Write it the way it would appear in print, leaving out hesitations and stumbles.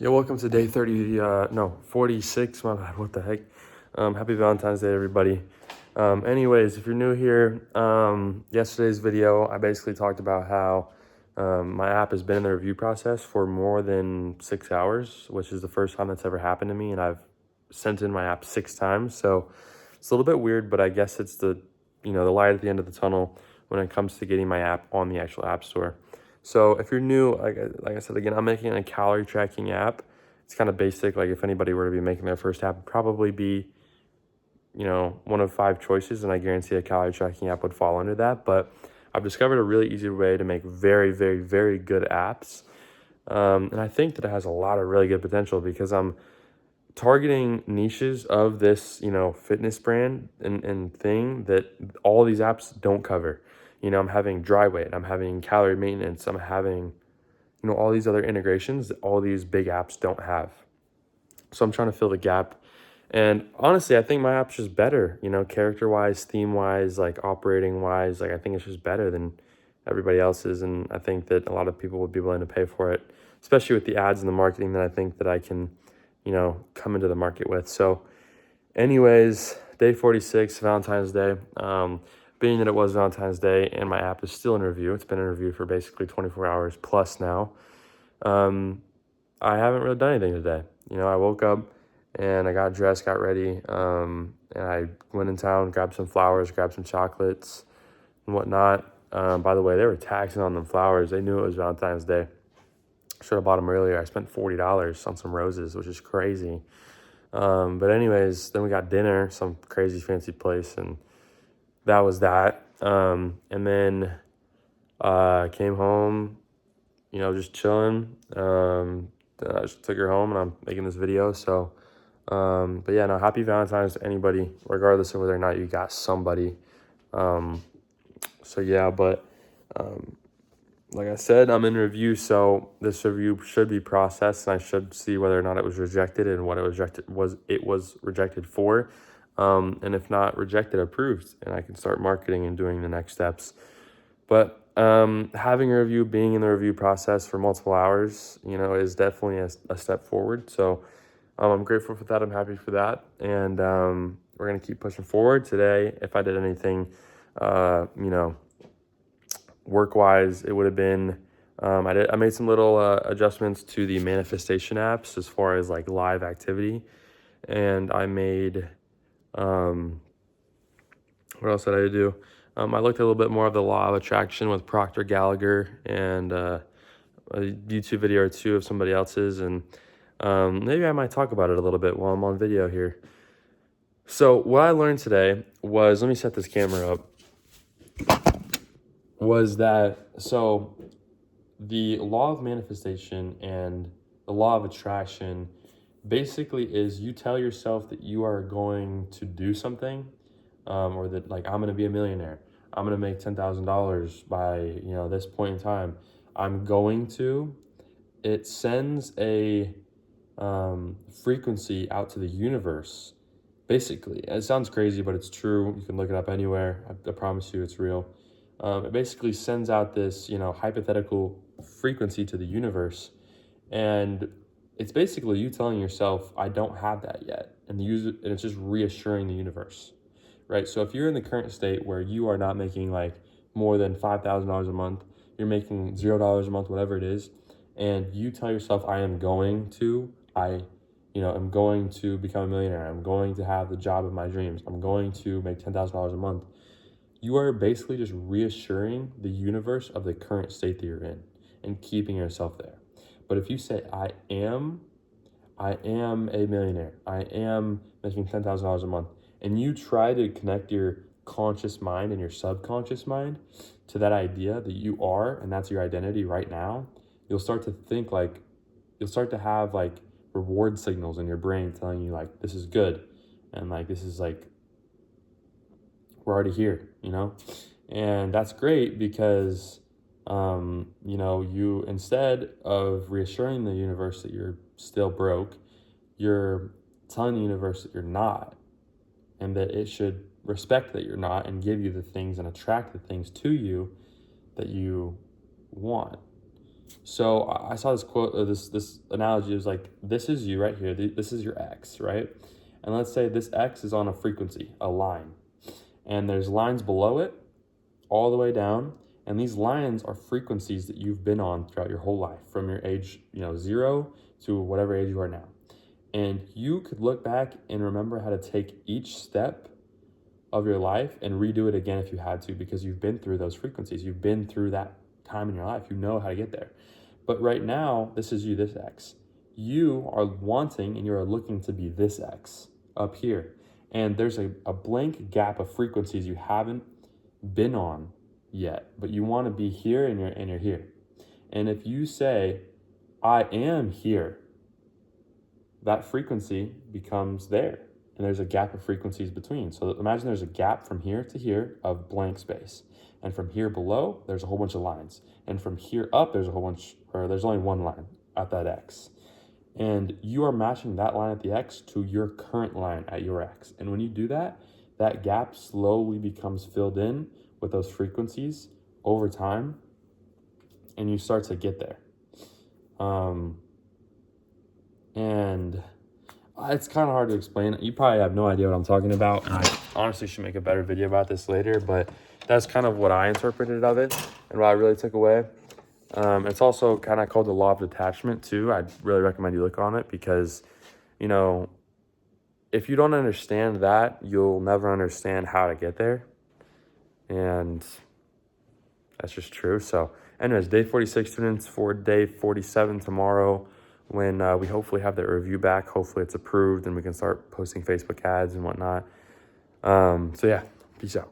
Yeah, welcome to day 30, no, 46, my bad, what the heck. Happy Valentine's Day, everybody. Anyways, if you're new here, yesterday's video, I basically talked about how my app has been in the review process for more than 6 hours, which is the first time that's ever happened to me, and I've sent in my app 6 times, so it's a little bit weird, but I guess it's the light at the end of the tunnel when it comes to getting my app on the actual app store. So if you're new, like I said again, I'm making a calorie tracking app. It's kind of basic. Like if anybody were to be making their first app, it'd probably be, one of 5 choices, and I guarantee a calorie tracking app would fall under that. But I've discovered a really easy way to make very, very, very good apps. And I think that it has a lot of really good potential because I'm targeting niches of this, fitness brand and thing that all these apps don't cover. I'm having dry weight, I'm having calorie maintenance, I'm having, all these other integrations that all these big apps don't have. So I'm trying to fill the gap. And honestly, I think my app's just better, character-wise, theme-wise, like operating-wise. Like I think it's just better than everybody else's. And I think that a lot of people would be willing to pay for it, especially with the ads and the marketing that I think that I can, come into the market with. So anyways, day 46, Valentine's Day. Being that it was Valentine's Day and my app is still in review, it's been in review for basically 24 hours plus now. I haven't really done anything today. I woke up and I got dressed, got ready, and I went in town, grabbed some flowers, grabbed some chocolates and whatnot. By the way, they were taxing on them flowers. They knew it was Valentine's Day. Should have bought them earlier. I spent $40 on some roses, which is crazy. But anyways, then we got dinner, some crazy fancy place, and that was that. And then came home, just chilling. I just took her home, and I'm making this video. So, but yeah, no, happy Valentine's to anybody, regardless of whether or not you got somebody. So yeah, but like I said, I'm in review, so this review should be processed, and I should see whether or not it was rejected and what it was rejected for. And if not rejected, approved, and I can start marketing and doing the next steps. But having a review, being in the review process for multiple hours, is definitely a step forward. So I'm grateful for that. I'm happy for that. And we're going to keep pushing forward. Today, if I did anything, work-wise, it would have been, I made some little adjustments to the manifestation apps as far as like live activity. And I made, what else did I do? I looked at a little bit more of the law of attraction with Proctor Gallagher and a YouTube video or two of somebody else's. And maybe I might talk about it a little bit while I'm on video here. So what I learned today was, let me set this camera up, was that, so the law of manifestation and the law of attraction basically is you tell yourself that you are going to do something, or that like, I'm going to be a millionaire. I'm going to make $10,000 by, this point in time. I'm going to, it sends a frequency out to the universe. Basically, it sounds crazy, but it's true. You can look it up anywhere. I promise you it's real. It basically sends out this, hypothetical frequency to the universe. And it's basically you telling yourself, I don't have that yet. And it's just reassuring the universe, right? So if you're in the current state where you are not making like more than $5,000 a month, you're making $0 a month, whatever it is, and you tell yourself, I'm going to become a millionaire. I'm going to have the job of my dreams. I'm going to make $10,000 a month. You are basically just reassuring the universe of the current state that you're in and keeping yourself there. But if you say, I am a millionaire, I am making $10,000 a month, and you try to connect your conscious mind and your subconscious mind to that idea that you are, and that's your identity right now, you'll start to have like reward signals in your brain telling you like, this is good. And like, this is like, we're already here, and that's great because, you, instead of reassuring the universe that you're still broke, you're telling the universe that you're not, and that it should respect that you're not and give you the things and attract the things to you that you want. So I saw this quote, or this analogy. It was like, this is you right here. This is your X, right? And let's say this X is on a frequency, a line, and there's lines below it all the way down. And these lines are frequencies that you've been on throughout your whole life, from your age, 0 to whatever age you are now. And you could look back and remember how to take each step of your life and redo it again if you had to, because you've been through those frequencies. You've been through that time in your life. You know how to get there. But right now, this is you, this X. You are wanting and you are looking to be this X up here. And there's a blank gap of frequencies you haven't been on yet, but you want to be here, and you're here. And if you say, I am here, that frequency becomes there. And there's a gap of frequencies between. So imagine there's a gap from here to here of blank space. And from here below, there's a whole bunch of lines. And from here up, there's there's only one line at that X. And you are matching that line at the X to your current line at your X. And when you do that, that gap slowly becomes filled in with those frequencies over time. And you start to get there. And it's kind of hard to explain. You probably have no idea what I'm talking about, and I honestly should make a better video about this later, but that's kind of what I interpreted of it and what I really took away. It's also kind of called the law of detachment too. I'd really recommend you look on it, because, if you don't understand that, you'll never understand how to get there. And that's just true. So anyways, day 46 students for day 47 tomorrow, when we hopefully have the review back. Hopefully it's approved and we can start posting Facebook ads and whatnot. So yeah, peace out.